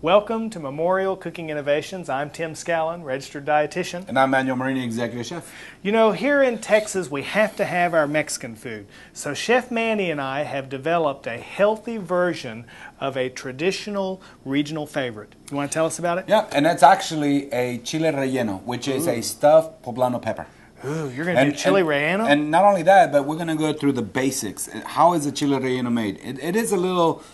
Welcome to Memorial Cooking Innovations. I'm Tim Scallon, registered dietitian. And I'm Manuel Marini, executive chef. You know, here in Texas, we have to have our Mexican food. So Chef Manny and I have developed a healthy version of a traditional regional favorite. You want to tell us about it? Yeah, and it's actually a chile relleno, which is a stuffed poblano pepper. Ooh, you're going to do chile relleno? And not only that, but we're going to go through the basics. How is a chile relleno made? It is a little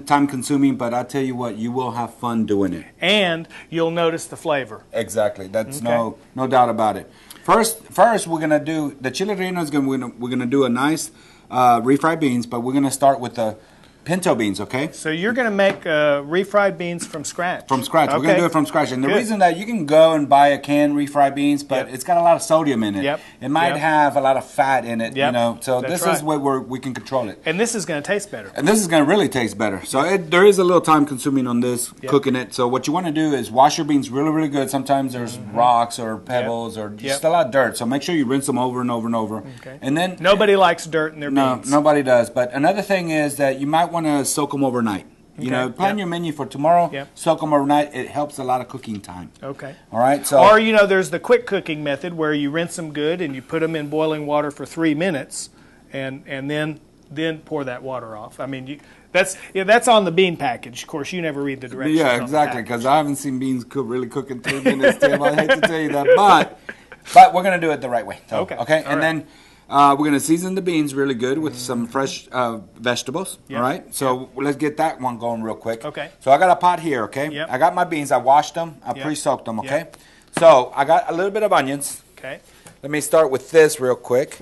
time-consuming, but I tell you what, you will have fun doing it. And you'll notice the flavor. Exactly. That's no doubt about it. First, we're going to do the chile relleno. We're going to do a nice refried beans, but we're going to start with the pinto beans, okay? So you're going to make refried beans from scratch? From scratch. Okay. We're going to do it from scratch. And the reason that you can go and buy a canned refried beans, but it's got a lot of sodium in it. Yep. It might have a lot of fat in it, you know. So That's this is where we can control it. And this is going to taste better. And this is going to really taste better. So there is a little time consuming on this, cooking it. So what you want to do is wash your beans really, really good. Sometimes there's rocks or pebbles or just a lot of dirt. So make sure you rinse them over and over and over. Okay. And then nobody likes dirt in their beans. No, nobody does. But another thing is that you might want to soak them overnight. You know, plan your menu for tomorrow, soak them overnight. It helps a lot of cooking time. Okay. All right. So, or, you know, there's the quick cooking method where you rinse them good and you put them in boiling water for 3 minutes and then pour that water off. I mean, that's on the bean package. Of course, you never read the directions. Yeah, exactly, because I haven't seen beans really cook in 3 minutes, Tim. I hate to tell you that. But we're going to do it the right way. So, okay. And then we're going to season the beans really good with some fresh vegetables, all right? So let's get that one going real quick. Okay. So I got a pot here, okay? Yep. I got my beans. I washed them. I pre-soaked them, okay? So I got a little bit of onions. Okay. Let me start with this real quick.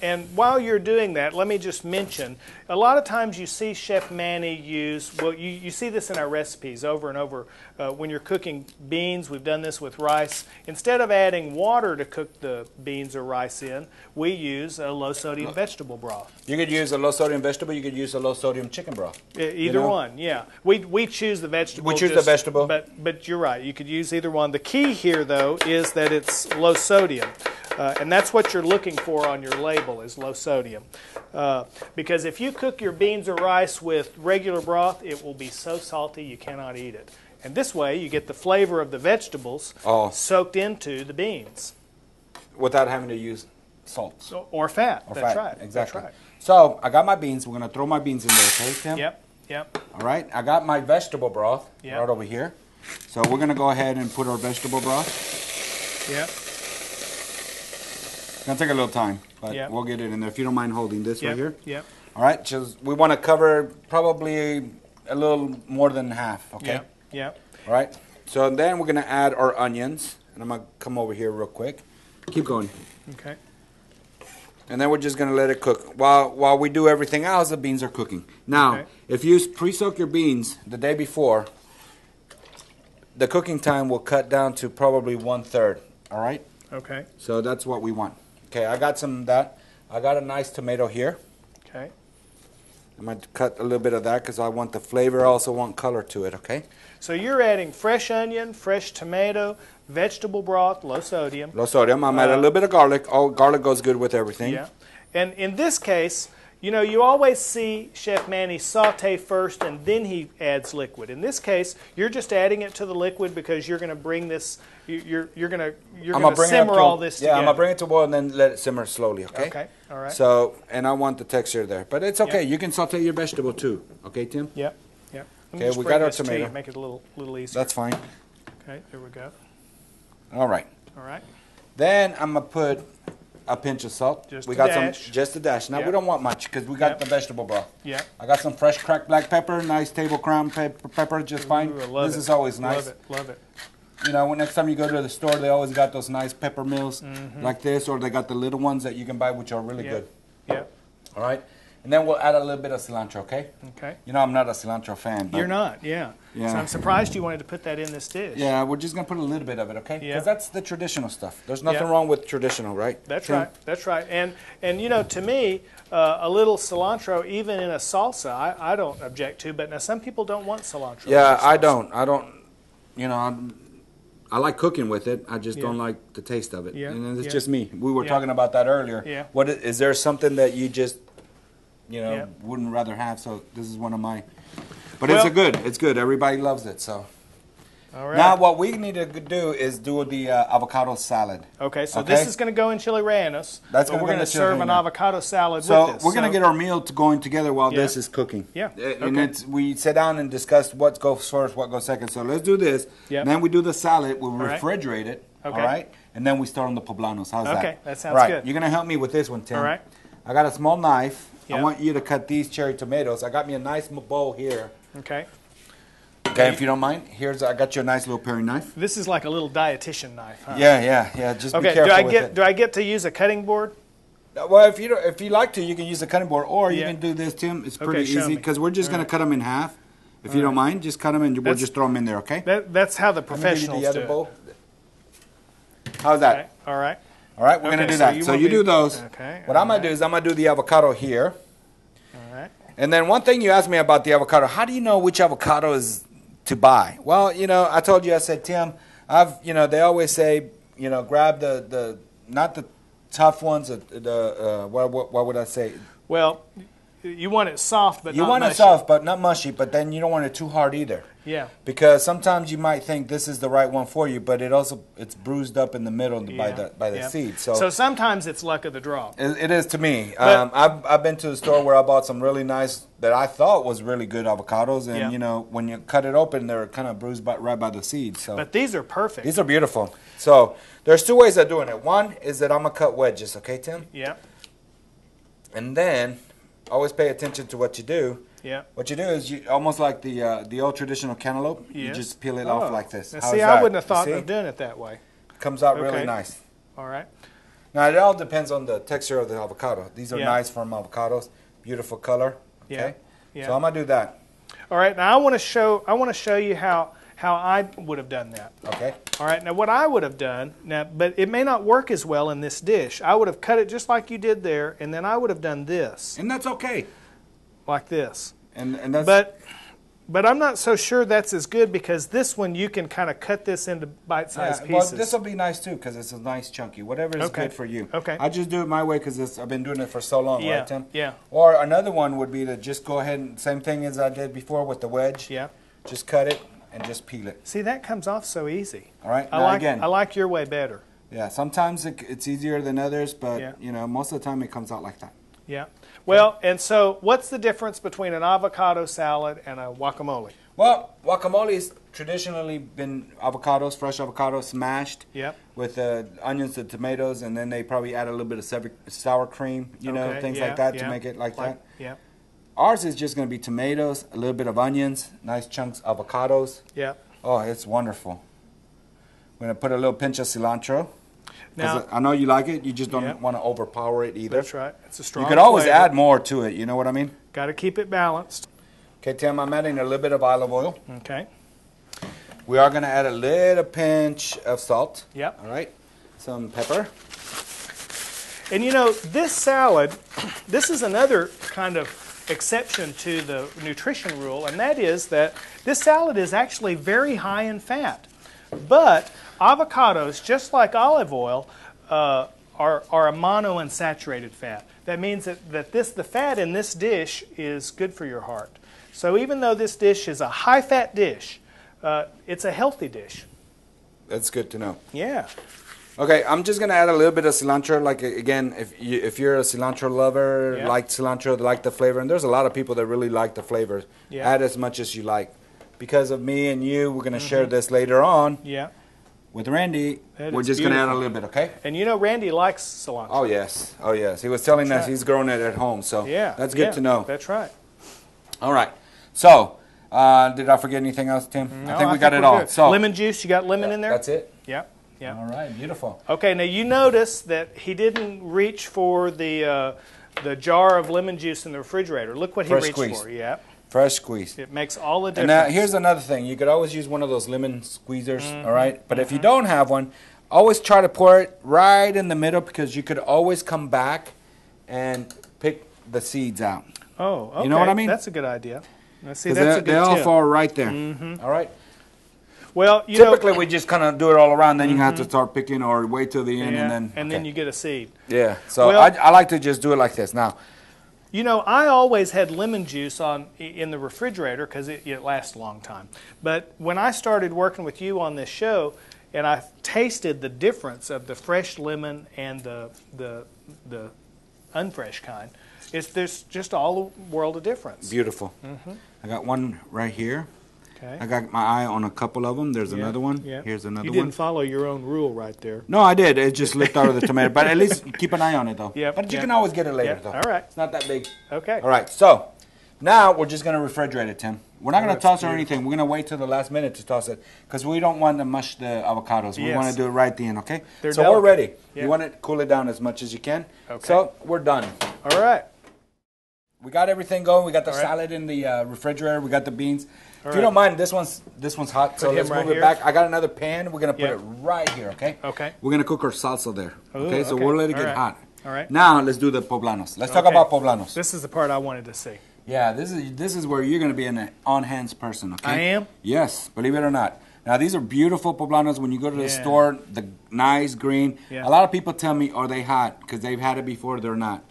And while you're doing that, let me just mention, a lot of times you see Chef Manny use, well, you see this in our recipes over and over. When you're cooking beans, we've done this with rice. Instead of adding water to cook the beans or rice in, we use a low-sodium vegetable broth. You could use a low-sodium vegetable. You could use a low-sodium chicken broth. Either one, yeah. We choose the vegetable. We choose the vegetable. But you're right. You could use either one. The key here, though, is that it's low sodium. And that's what you're looking for on your label is low sodium. Because if you cook your beans or rice with regular broth, it will be so salty you cannot eat it. And this way you get the flavor of the vegetables soaked into the beans. Without having to use salt. Or fat. That's right. Exactly. That's right. So I got my beans. We're going to throw my beans in there, okay, Tim? Yep. All right. I got my vegetable broth right over here. So we're going to go ahead and put our vegetable broth. Yep. It's going to take a little time, but we'll get it in there. If you don't mind holding this right here. Yep. All right. Just, we want to cover probably a little more than half, okay? Yep. All right. So then we're going to add our onions. And I'm going to come over here real quick. Keep going. Okay. And then we're just going to let it cook. While we do everything else, the beans are cooking. Now, if you pre-soak your beans the day before, the cooking time will cut down to probably 1/3. All right? Okay. So that's what we want. Okay, I got some of that. I got a nice tomato here. Okay. I'm going to cut a little bit of that because I want the flavor. I also want color to it, okay? So you're adding fresh onion, fresh tomato, vegetable broth, low sodium. Low sodium. I'm adding a little bit of garlic. Oh, garlic goes good with everything. Yeah. And in this case, you know, you always see Chef Manny saute first and then he adds liquid. In this case, you're just adding it to the liquid because you're going to bring this, you're going to simmer all this together. Yeah, I'm going to bring it to boil and then let it simmer slowly, okay? Okay, all right. So, and I want the texture there. But it's okay. You can saute your vegetable too. Okay, Tim? Yep. Okay, we got our tomato. Make it a little easier. That's fine. Okay, there we go. All right. Then I'm going to put a pinch of salt. Just a dash. Now, we don't want much because we got the vegetable broth. Yeah. I got some fresh cracked black pepper, nice table crown pepper, just fine. This is always nice. Love it. You know, next time you go to the store, they always got those nice pepper mills like this, or they got the little ones that you can buy, which are really good. Yeah. All right. And then we'll add a little bit of cilantro, okay? Okay. You know, I'm not a cilantro fan. But you're not, yeah. So I'm surprised you wanted to put that in this dish. Yeah, we're just going to put a little bit of it, okay? Yeah. Because that's the traditional stuff. There's nothing wrong with traditional, right? That's right. That's right. And you know, to me, a little cilantro, even in a salsa, I don't object to. But now some people don't want cilantro. Yeah, I don't. You know, I like cooking with it. I just don't like the taste of it. Yeah. And it's just me. We were talking about that earlier. Yeah. Is there something that you just, you know, wouldn't rather have? So this is one of my But it's good. Everybody loves it. So all right. now what we need to do is do the avocado salad. Okay, so this is going to go in chili rellenos. That's we're going to serve an avocado salad with this. So we're going to get our meal going together while this is cooking. Yeah. And we sit down and discuss what goes first, what goes second. So let's do this. Yep. Then we do the salad. We'll refrigerate it. Okay. All right. And then we start on the poblanos. How's that? Okay, that sounds good. You're going to help me with this one, Tim. All right. I got a small knife. Yep. I want you to cut these cherry tomatoes. I got me a nice bowl here. Okay. Okay, if you don't mind, I got you a nice little paring knife. This is like a little dietitian knife, huh? Yeah. Just be careful with it. Do I get to use a cutting board? Well, if you like to, you can use a cutting board, or you can do this, Tim. It's pretty easy because we're just going to cut them in half. If you don't mind, just cut them and we'll just throw them in there, okay? That's how the professionals do it. Bowl. How's that? Okay. All right. All right, we're going to do that. So you do those. Okay. What I'm going to do is I'm going to do the avocado here. All right. And then one thing you asked me about the avocado, how do you know which avocado is to buy? Well, I told you, I said, Tim, they always say, grab the not the tough ones, what would I say? Well, you want it soft, but not mushy. You want it soft, but not mushy, but then you don't want it too hard either. Yeah. Because sometimes you might think this is the right one for you, but it's bruised up in the middle by the seed. So sometimes it's luck of the draw. It is to me. I've been to the store where I bought some really nice, that I thought was really good avocados, and when you cut it open, they're kind of bruised right by the seed. So. But these are perfect. These are beautiful. So there's two ways of doing it. One is that I'm going to cut wedges, okay, Tim? Yeah. And then always pay attention to what you do. Yeah. What you do is almost like the old traditional cantaloupe. Yes. You just peel it off like this. Now, see, I wouldn't have thought of doing it that way. Comes out really nice. All right. Now it all depends on the texture of the avocado. These are nice firm avocados, beautiful color. Okay. Yeah. So I'm gonna do that. All right. Now I want to show you how I would have done that. Okay. All right. Now what I would have done but it may not work as well in this dish. I would have cut it just like you did there, and then I would have done this. And that's okay. Like this. And that's. But I'm not so sure that's as good because this one you can kind of cut this into bite-sized pieces. Well, this will be nice too because it's a nice chunky. Whatever is good for you. Okay. I just do it my way because I've been doing it for so long, right, Tim? Yeah. Or another one would be to just go ahead and same thing as I did before with the wedge. Yeah. Just cut it and just peel it. See, that comes off so easy. All right. I like your way better. Yeah. Sometimes it's easier than others, but most of the time it comes out like that. Yeah. Well, and so what's the difference between an avocado salad and a guacamole? Well, guacamole's traditionally been avocados, fresh avocados, smashed with onions and tomatoes, and then they probably add a little bit of sour cream, things like that to make it like that. Yeah. Ours is just going to be tomatoes, a little bit of onions, nice chunks of avocados. Yeah. Oh, it's wonderful. We're going to put a little pinch of cilantro. Now, I know you like it. You just don't want to overpower it either. That's right. It's a strong You could always flavor. add more to it. You know what I mean? Got to keep it balanced. Okay, Tim, I'm adding a little bit of olive oil. Okay. We are going to add a little pinch of salt. Yep. All right. Some pepper. And this salad, this is another kind of exception to the nutrition rule, and that is that this salad is actually very high in fat. But avocados, just like olive oil, are a monounsaturated fat. That means that the fat in this dish is good for your heart. So even though this dish is a high-fat dish, it's a healthy dish. That's good to know. Yeah. Okay, I'm just going to add a little bit of cilantro. Like, again, if you're a cilantro lover, like cilantro, like the flavor, and there's a lot of people that really like the flavor, add as much as you like. Because of me and you, we're going to share this later on. Yeah. With Randy, we're just going to add a little bit, okay? And Randy likes cilantro. Oh, yes. Oh, yes. He was telling us he's growing it at home, so that's good to know. That's right. All right. So, did I forget anything else, Tim? No, I think we got it all. So, lemon juice, you got lemon in there? That's it? Yeah. Yeah. All right, beautiful. Okay, now you notice that he didn't reach for the jar of lemon juice in the refrigerator. Look what he reached for. Yeah. Fresh squeeze. It makes all the difference. And now here's another thing. You could always use one of those lemon squeezers, all right? But if you don't have one, always try to pour it right in the middle because you could always come back and pick the seeds out. Oh, okay. You know what I mean? That's a good idea. See, that's a good they all tip. fall right there. All right? Well, typically we just kind of do it all around. Then you have to start picking or wait till the end, and then then you get a seed. Yeah. So I like to just do it like this. Now, You know, I always had lemon juice in the refrigerator because it lasts a long time. But when I started working with you on this show, and I tasted the difference of the fresh lemon and the unfresh kind, there's just all the world of difference. Beautiful. I got one right here. Okay. I got my eye on a couple of them. There's another one. Here's another one. You didn't follow your own rule right there. No, I did. It just slipped out of the tomato. But at least keep an eye on it, though. But you can always get it later, though. All right. It's not that big. Okay. All right. So now we're just going to refrigerate it, Tim. We're not going to toss or anything. We're going to wait till the last minute to toss it because we don't want to mush the avocados. We want to do it right then, okay? They're so delicate. we're ready. You want to cool it down as much as you can. Okay. So we're done. All right. We got everything going. We got the salad in the refrigerator. We got the beans. If you don't mind, this one's hot, so let's move it back. I got another pan. We're going to put it right here, okay? Okay. We're going to cook our salsa there, okay? So we'll let it get hot. All right. Now let's do the poblanos. Let's talk about poblanos. This is the part I wanted to see. Yeah, this is where you're going to be an on-hands person, okay? I am? Yes, believe it or not. Now, these are beautiful poblanos. When you go to the store, the nice green. A lot of people tell me, are they hot? Because they've had it before, they're not.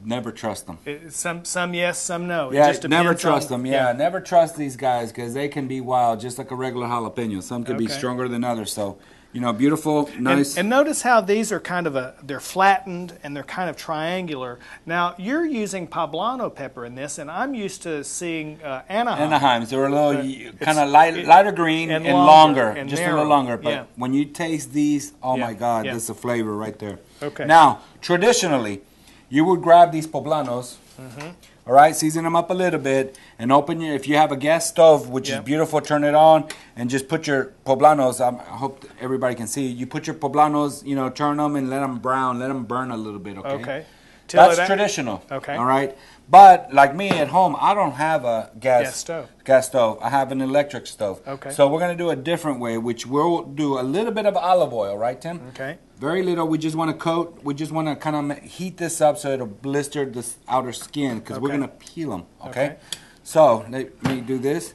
Never trust them. Some yes, some no. Yeah, never trust them. Yeah, never trust these guys because they can be wild, just like a regular jalapeno. Some could be stronger than others. So, you know, beautiful, nice. And notice how these are kind of they're flattened and they're kind of triangular. Now, you're using poblano pepper in this, and I'm used to seeing Anaheim. Anaheims. They're a little kind of lighter green and longer. And just a little longer. But when you taste these, oh my God, this is a flavor right there. Okay. Now, traditionally, you would grab these poblanos, all right, season them up a little bit, and if you have a gas stove, which is beautiful, turn it on, and just put your poblanos, I hope everybody can see, you put your poblanos, you know, turn them and let them brown, let them burn a little bit, okay? Okay. That's traditional, okay, all right? But like me at home, I don't have a gas stove. I have an electric stove. Okay. So we're going to do a different way, which we'll do a little bit of olive oil, right, Tim? Okay. Very little. We just want to coat. We just want to kind of heat this up so it'll blister the outer skin because we're going to peel them, okay? So let me do this.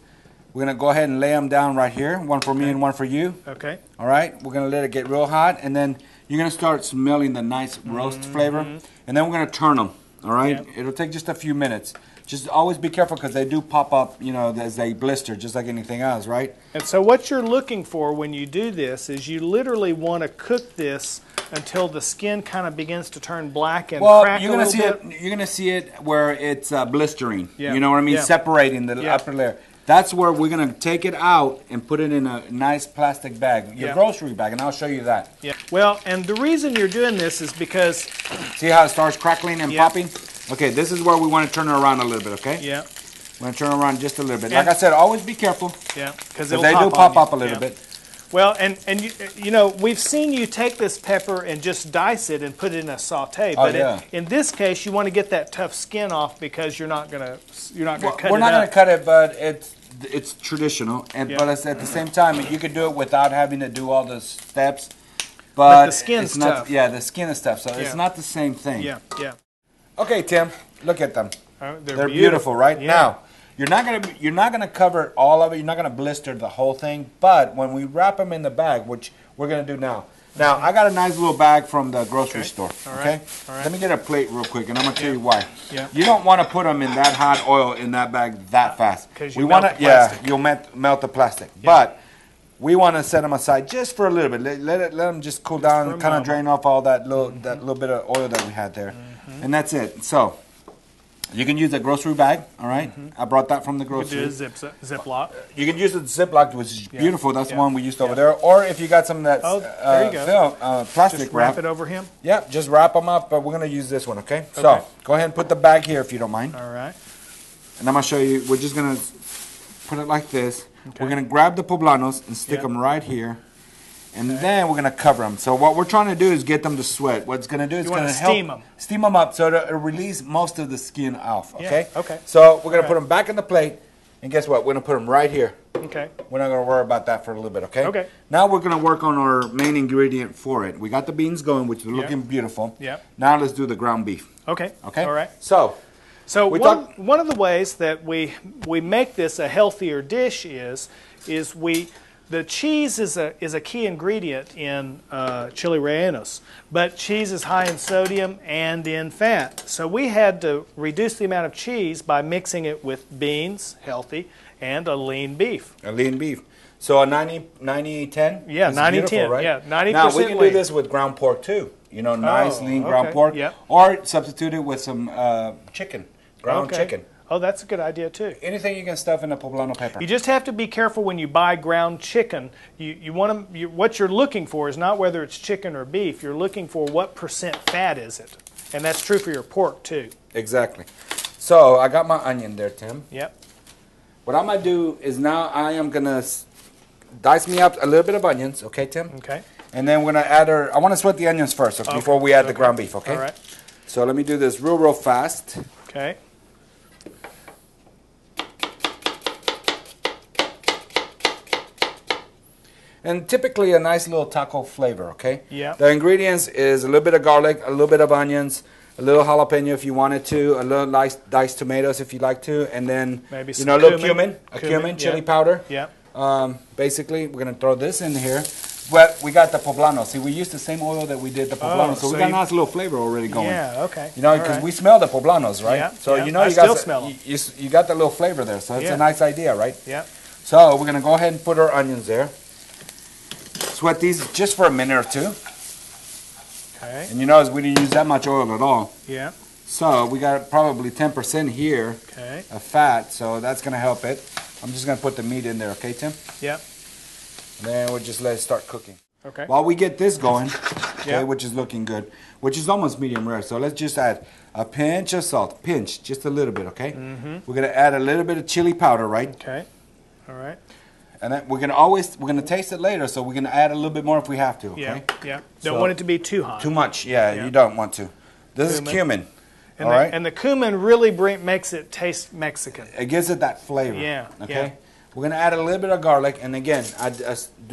We're going to go ahead and lay them down right here, one for me and one for you. Okay. All right. We're going to let it get real hot, and then you're going to start smelling the nice roast flavor, and then we're going to turn them. All right, it'll take just a few minutes. Just always be careful because they do pop up, you know, as they blister, just like anything else, right? And so what you're looking for when you do this is you literally want to cook this until the skin kind of begins to turn black and crack you're a gonna little see bit. it. You're gonna see it where it's blistering. Yeah. You know what I mean? Separating the upper layer. That's where we're gonna take it out and put it in a nice plastic bag, your grocery bag, and I'll show you that. Yeah. Well, and the reason you're doing this is because see how it starts crackling and popping. Okay, this is where we want to turn it around a little bit, okay? Yeah. We're going to turn it around just a little bit. Like I said, always be careful. Yeah, because they do pop up a little bit. Well, and you know, we've seen you take this pepper and just dice it and put it in a saute. But in this case, you want to get that tough skin off because you're not going to cut it. We're not going to cut it, but it's traditional. And but at the same time, you could do it without having to do all the steps. But the skin's not, tough. Yeah, the skin is tough. So it's not the same thing. Yeah, yeah. Okay, Tim, look at them. They're beautiful, right? Yeah. Now, you're not gonna cover all of it. You're not gonna blister the whole thing. But when we wrap them in the bag, which we're gonna do now. Now, I got a nice little bag from the grocery store. Okay. All right. Let me get a plate real quick, and I'm gonna tell you why. Yeah. You don't want to put them in that hot oil in that bag that fast. Because you melt the plastic. You'll melt the plastic. Yeah. But we want to set them aside just for a little bit. Let them just cool down and kind of drain off all that little bit of oil that we had there. And that's it. So you can use a grocery bag, all right? I brought that from the grocery. You can do a Ziploc. You can use a Ziploc, which is beautiful. That's the one we used over there. Or if you got some that's there you go. plastic just wrap it over him? Yep, just wrap them up, but we're going to use this one, okay? So go ahead and put the bag here if you don't mind. All right. And I'm going to show you. We're just going to put it like this. Okay. We're going to grab the poblanos and stick them right here. And then we're going to cover them. So what we're trying to do is get them to sweat. What it's going to do is going to help steam them up so it'll release most of the skin off, okay? Yeah. Okay. So we're going to put them back in the plate. And guess what? We're going to put them right here. Okay. We're not going to worry about that for a little bit, okay? Okay. Now we're going to work on our main ingredient for it. We got the beans going, which are looking beautiful. Yep. Now let's do the ground beef. Okay. Okay? All right. So one of the ways that we make this a healthier dish is we the cheese is a key ingredient in chili rellenos, but cheese is high in sodium and in fat. So we had to reduce the amount of cheese by mixing it with beans, healthy, and a lean beef. A lean beef. So a 90-10? Yeah, 90-10. Right? Yeah, 90% Now, we can do lean. this with ground pork, too. You know, nice, lean ground okay. pork. Yep. Or substitute it with some chicken, ground chicken. Oh, that's a good idea, too. Anything you can stuff in a poblano pepper. You just have to be careful when you buy ground chicken. You want to, what you're looking for is not whether it's chicken or beef. You're looking for what % fat is it. And that's true for your pork, too. Exactly. So, I got my onion there, Tim. Yep. What I'm going to do is now I am going to dice me up a little bit of onions, okay, Tim? Okay. And then we're going to add I want to sweat the onions first before we add the ground beef, okay? All right. So let me do this real fast. Okay. And typically a nice little taco flavor, okay? Yeah. The ingredients is a little bit of garlic, a little bit of onions, a little jalapeno if you wanted to, a little diced tomatoes if you like to, and then maybe a little cumin, chili yeah. powder. Yeah. Basically, we're going to throw this in here. But we got the poblano. See, we used the same oil that we did the poblano, so we got a nice little flavor already going. Yeah, okay. You know, because we smell the poblanos, right? Yeah, so you know, I still smell them. You got the little flavor there, so it's a nice idea, right? Yeah. So we're going to go ahead and put our onions there. Sweat these just for a minute or two. Okay. And you notice we didn't use that much oil at all. Yeah. So we got probably 10% here of fat, so that's going to help it. I'm just going to put the meat in there, okay, Tim? Yeah. And then we'll just let it start cooking. Okay. While we get this going, okay, which is looking good, which is almost medium rare. So let's just add a pinch of salt, just a little bit, okay? We're going to add a little bit of chili powder, right? Okay. All right. And then we're going to taste it later, so we're going to add a little bit more if we have to, okay? Yeah, yeah. Don't want it to be too hot. Too much, yeah, you don't want to. This is cumin, all right? And the cumin really makes it taste Mexican. It gives it that flavor, okay? Yeah. We're going to add a little bit of garlic, and again,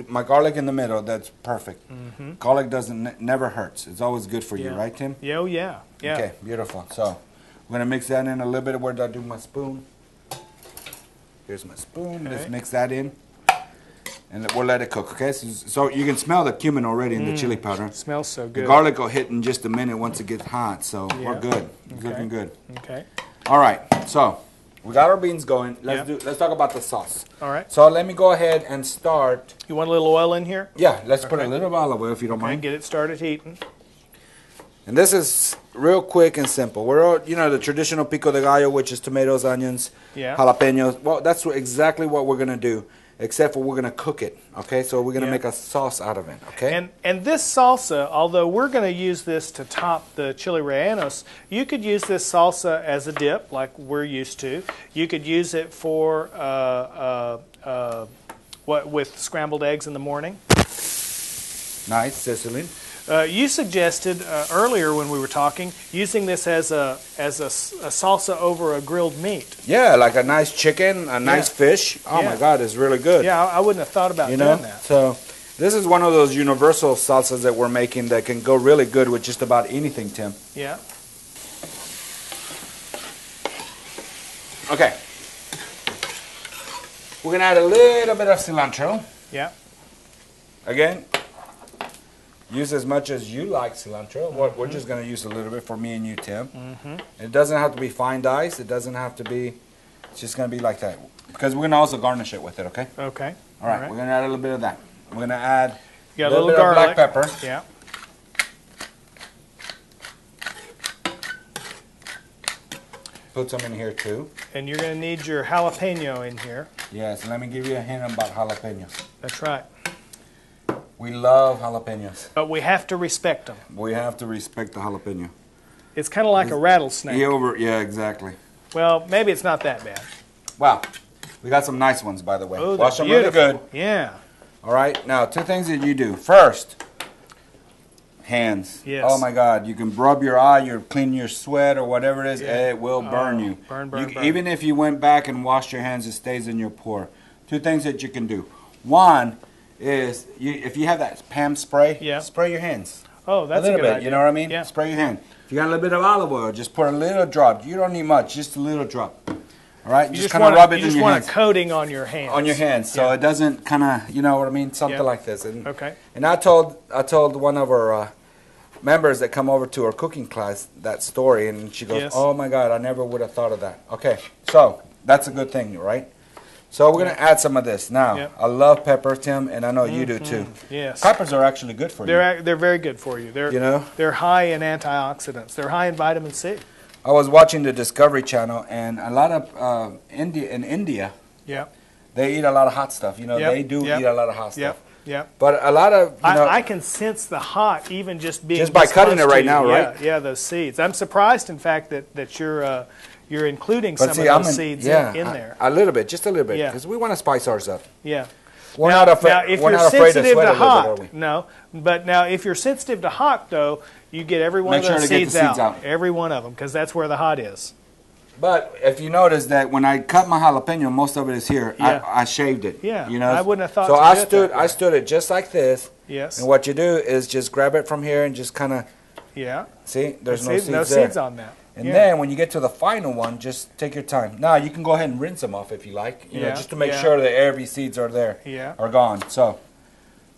my garlic in the middle, that's perfect. Garlic never hurts. It's always good for you, right, Tim? Yeah, yeah. Okay, beautiful. So we're going to mix that in a little bit. Where did I do my spoon? Here's my spoon. Let's mix that in, and we'll let it cook, okay? So you can smell the cumin already in the chili powder. It smells so good. The garlic will hit in just a minute once it gets hot, so we're good. It's looking good. Okay. All right, so we got our beans going. Let's talk about the sauce. All right. So let me go ahead and start. You want a little oil in here? Yeah, let's put a little olive oil if you don't mind. Get it started heating. And this is real quick and simple. We're the traditional pico de gallo, which is tomatoes, onions, jalapenos. Well, that's exactly what we're going to do, except for we're going to cook it, okay? So we're going to make a sauce out of it, okay? And this salsa, although we're going to use this to top the chili rellenos, you could use this salsa as a dip, like we're used to. You could use it for with scrambled eggs in the morning. Nice, sizzling. You suggested earlier when we were talking using this as a salsa over a grilled meat. Yeah, like a nice chicken, a nice fish. Oh my God, it's really good. Yeah, I wouldn't have thought about doing that. So this is one of those universal salsas that we're making that can go really good with just about anything, Tim. Yeah. Okay. We're gonna add a little bit of cilantro. Yeah. Again. Use as much as you like cilantro. We're just going to use a little bit for me and you, Tim. It doesn't have to be fine diced. It doesn't have to be, it's just going to be like that. Because we're going to also garnish it with it, okay? Okay. All right, we're going to add a little bit of that. We're going to add a little bit of black pepper. Yeah. Put some in here too. And you're going to need your jalapeno in here. Yes, let me give you a hint about jalapenos. That's right. We love jalapenos. But we have to respect them. We have to respect the jalapeno. It's kind of like a rattlesnake. Yeah, exactly. Well, maybe it's not that bad. Wow. We got some nice ones, by the way. Oh, wash them really good. Yeah. All right. Now, two things that you do. First, hands. Yes. Oh, my God. You can rub your eye, you clean your sweat or whatever it is. Yeah. It will burn you. Burn. Even if you went back and washed your hands, it stays in your pore. Two things that you can do. One is if you have that Pam spray, spray your hands. Oh, that's a little bit. idea. You know what I mean? Yeah. Spray your hand. If you got a little bit of olive oil, just put a little drop. You don't need much, just a little drop. All right, just kind of rub it in your hands. You just want a coating on your hands. On your hands, so it doesn't kind of, you know what I mean, something like this. And, okay. And I told one of our members that come over to our cooking class that story, and she goes, "Oh my God, I never would have thought of that." Okay, so that's a good thing, right? So we're gonna add some of this now. I love pepper, Tim, and I know you do too. Yes. Peppers are actually good for you. They're very good for you. They're high in antioxidants. They're high in vitamin C. I was watching the Discovery Channel, and a lot of India, they eat a lot of hot stuff. You know, they do eat a lot of hot stuff. Yeah. But a lot of I can sense the hot even just being by cutting it right now, right? Yeah, those seeds. I'm surprised, in fact, that you're including some of those seeds in there. A little bit, just a little bit, because we want to spice ours up. Yeah. We're not afraid to sweat a little bit, are we? No, but now if you're sensitive to hot, though, you get every one of those seeds out. Every one of them, because that's where the hot is. But if you notice that when I cut my jalapeno, most of it is here. I shaved it. Yeah, you know. I wouldn't have thought. So I stood it just like this. Yes. And what you do is just grab it from here and just kind of. Yeah. See, there's no seeds seeds on that. And then when you get to the final one, just take your time. Now you can go ahead and rinse them off if you like, you know, just to make sure that every seeds are there, are gone. So,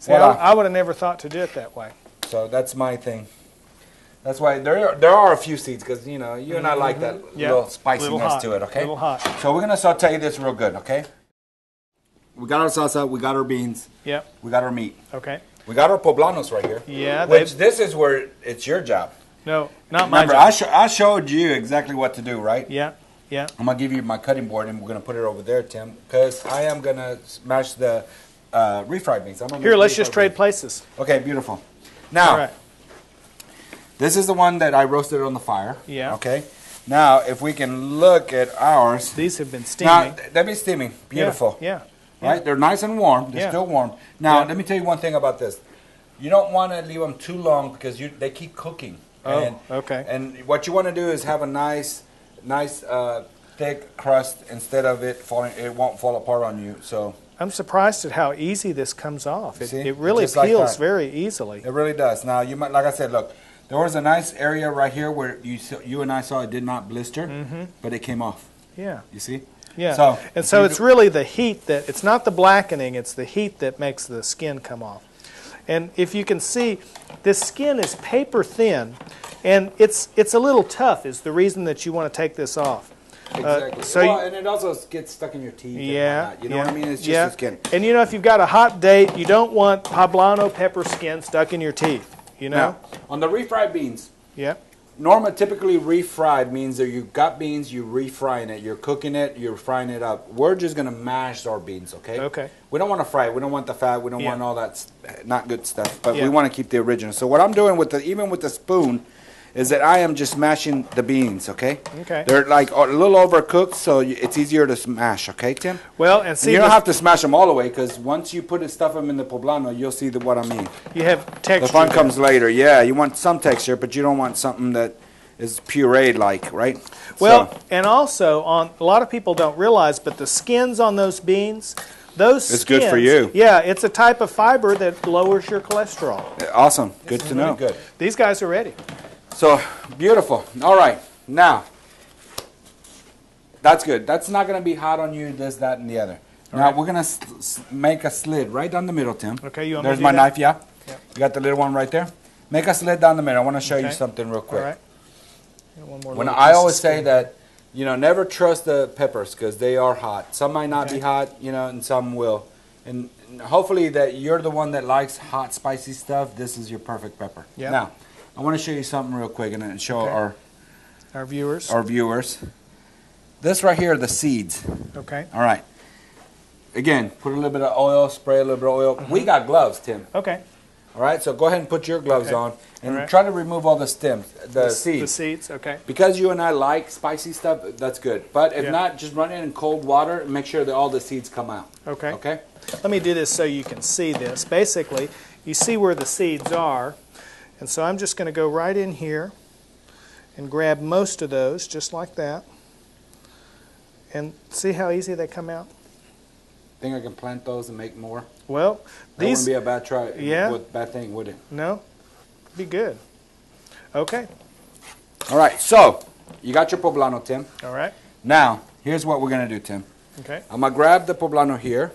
see, I would have never thought to do it that way. So that's my thing. That's why there are a few seeds because you know you and I like that little spiciness to it. Okay. Little hot. So we're gonna saute this real good. Okay. We got our salsa. We got our beans. Yep. We got our meat. Okay. We got our poblanos right here. Yeah. Which this is where it's your job. No, not my job. Remember, I showed you exactly what to do, right? Yeah, yeah. I'm going to give you my cutting board, and we're going to put it over there, Tim, because I am going to smash the refried beans. Here, let's just trade places. Okay, beautiful. Now, this is the one that I roasted on the fire. Yeah. Okay. Now, if we can look at ours. These have been steaming. Now, they've been steaming. Beautiful. Yeah. Right? They're nice and warm. They're still warm. Now, let me tell you one thing about this. You don't want to leave them too long because they keep cooking. Okay. And what you want to do is have a nice, thick crust instead of it falling. It won't fall apart on you. So I'm surprised at how easy this comes off. It really just peels very easily. It really does. Now you might, like I said, look, there was a nice area right here where you and I saw it did not blister, but it came off. Yeah. You see? Yeah. So it's really the heat it's not the blackening. It's the heat that makes the skin come off. And if you can see, this skin is paper thin, and it's a little tough is the reason that you want to take this off. Exactly. And it also gets stuck in your teeth. Yeah. You know what I mean? It's just the skin. And you know, if you've got a hot date, you don't want poblano pepper skin stuck in your teeth. You know? Now, on the refried beans. Yeah. Typically refried means that you've got beans, you're refrying it, you're cooking it, you're frying it up. We're just going to mash our beans, okay? Okay. We don't want to fry it. We don't want the fat. We don't want all that not good stuff. But we want to keep the original. So what I'm doing even with the spoon is that I am just mashing the beans, okay? Okay. They're like a little overcooked, so it's easier to smash, okay, Tim? Well, and see, you don't have to smash them all the way because once you stuff them in the poblano, you'll see what I mean. You have texture. The fun comes later. Yeah, you want some texture, but you don't want something that is pureed like, right? Well, and also, a lot of people don't realize, but the skins on those beans, it's good for you. Yeah, it's a type of fiber that lowers your cholesterol. Awesome. Good to know. Good. These guys are ready. So, beautiful. All right. Now, that's good. That's not going to be hot on you, this, that, and the other. Now, we're going to make a slit right down the middle, Tim. Okay, you want There's me to my do knife, that? yeah? You got the little one right there? Make a slit down the middle. I want to show you something real quick. All right. One more when I always say that, you know, never trust the peppers because they are hot. Some might not be hot, you know, and some will. And hopefully that you're the one that likes hot, spicy stuff. This is your perfect pepper. Yep. Now, I want to show you something real quick and show our viewers. Our viewers. This right here are the seeds. Okay. All right. Again, put a little bit of oil, spray a little bit of oil. We got gloves, Tim. Okay. All right, so go ahead and put your gloves on and try to remove all the stems, the seeds. The seeds, okay. Because you and I like spicy stuff, that's good. But if not, just run it in cold water and make sure that all the seeds come out. Okay. Okay? Let me do this so you can see this. Basically, you see where the seeds are. And so I'm just going to go right in here and grab most of those, just like that. And see how easy they come out? Think I can plant those and make more? Well, these wouldn't be a bad try. Bad thing, would it? No, be good. Okay. All right. So you got your poblano, Tim. All right. Now here's what we're going to do, Tim. Okay. I'm going to grab the poblano here.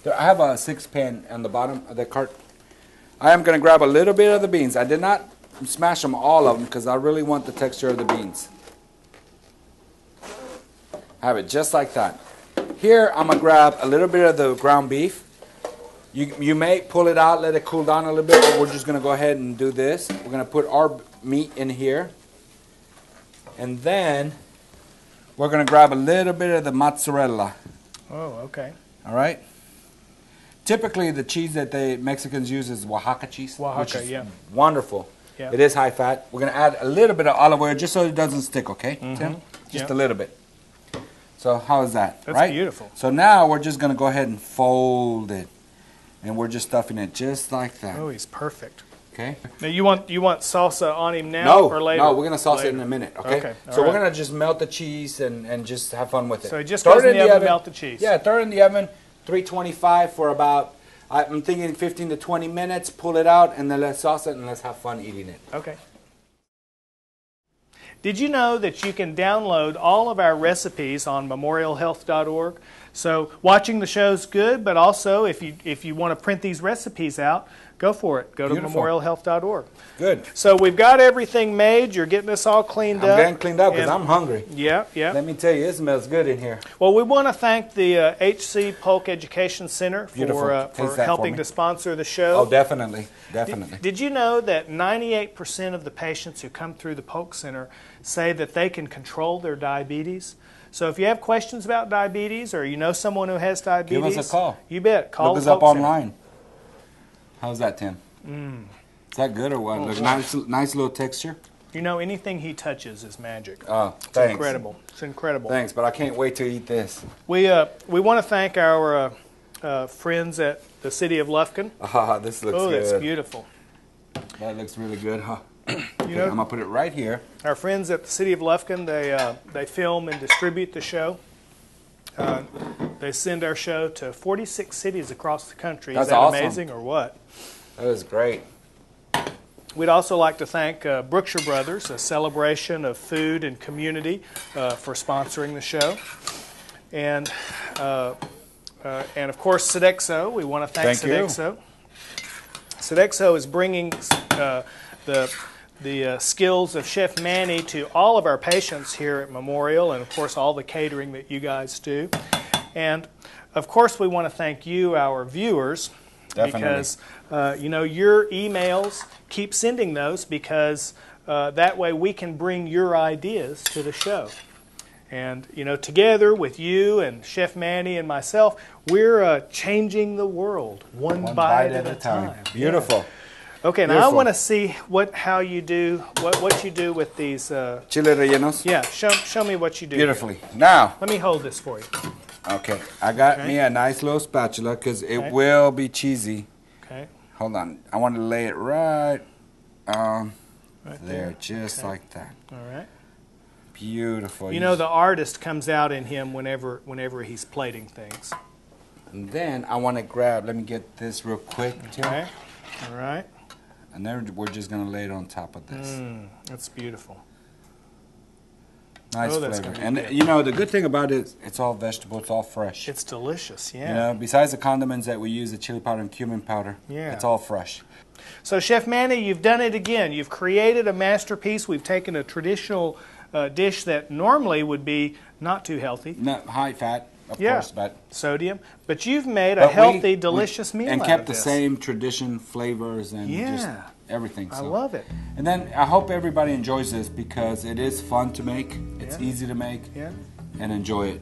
I have a 6-pan on the bottom of the cart. I am going to grab a little bit of the beans. I did not smash them, all of them, because I really want the texture of the beans. Have it just like that. Here, I'm going to grab a little bit of the ground beef. You may pull it out, let it cool down a little bit, but we're just going to go ahead and do this. We're going to put our meat in here. And then we're going to grab a little bit of the mozzarella. Oh, okay. All right? Typically, the cheese that the Mexicans use is Oaxaca cheese. Oaxaca, which is yeah. Wonderful. Yeah. It is high fat. We're going to add a little bit of olive oil just so it doesn't stick, okay, Tim? Just a little bit. So how is that? That's right? Beautiful. So now we're just going to go ahead and fold it. And we're just stuffing it just like that. Oh, he's perfect. Okay. Now you want salsa on him now or later? No, we're going to sauce it in a minute, okay? Okay. So we're going to just melt the cheese and just have fun with it. So it just goes in the oven, melt the cheese. Yeah, throw it in the oven, 325 for about, I'm thinking 15 to 20 minutes, pull it out, and then let's sauce it and let's have fun eating it. Okay. Did you know that you can download all of our recipes on memorialhealth.org? So watching the show's good, but also if you want to print these recipes out, go for it. Go to memorialhealth.org. Good. So we've got everything made. You're getting us all cleaned up. I'm getting cleaned up because I'm hungry. Yeah, yeah. Let me tell you, it smells good in here. Well, we want to thank the HC Polk Education Center for helping to sponsor the show. Oh, definitely. Definitely. Did you know that 98% of the patients who come through the Polk Center say that they can control their diabetes? So if you have questions about diabetes or you know someone who has diabetes, give us a call. You bet. Call Look the us up Polk online. Center. How's that, Tim? Is that good or what? Look, nice little texture. You know, anything he touches is magic. Oh, thanks. It's incredible. It's incredible. Thanks, but I can't wait to eat this. We want to thank our friends at the City of Lufkin. Ah, this looks good. Oh, that's beautiful. That looks really good, huh? You know, I'm going to put it right here. Our friends at the City of Lufkin, they film and distribute the show. They send our show to 46 cities across the country. That's Is that awesome. amazing or what? That is great. We'd also like to thank Brookshire Brothers, a celebration of food and community, for sponsoring the show. And of course, Sodexo. We want to thank Sodexo. Sodexo is bringing the skills of Chef Manny to all of our patients here at Memorial, and of course all the catering that you guys do. And of course we want to thank you, our viewers, because your emails, keep sending those, because that way we can bring your ideas to the show. And together with you and Chef Manny and myself, we're changing the world one bite at a time. Beautiful. Yeah. Okay, now I want to see how you do what you do with these chile rellenos. Yeah, show me what you do. Beautifully. Here. Now, let me hold this for you. Okay, I got me a nice little spatula because it will be cheesy. Okay. Hold on, I want to lay it right there, just like that. All right. Beautiful. You know, the artist comes out in him whenever he's plating things. And then I want to grab. Let me get this real quick. Okay. All right. And then we're just going to lay it on top of this. That's beautiful. Nice flavor. And the good thing about it is it's all vegetable, it's all fresh. It's delicious, yeah. Besides the condiments that we use, the chili powder and cumin powder, it's all fresh. So Chef Manny, you've done it again. You've created a masterpiece. We've taken a traditional dish that normally would be not too healthy. Not high fat, of course, but sodium. But you've made a healthy, delicious meal and out kept of the this. same tradition, flavors, and just everything. So. I love it. And then I hope everybody enjoys this because it is fun to make. It's easy to make. Yeah. And enjoy it.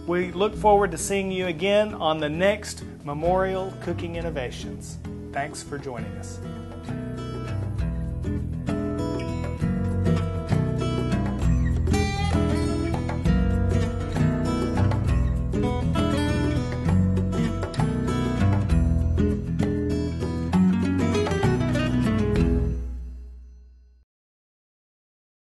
We look forward to seeing you again on the next Memorial Cooking Innovations. Thanks for joining us.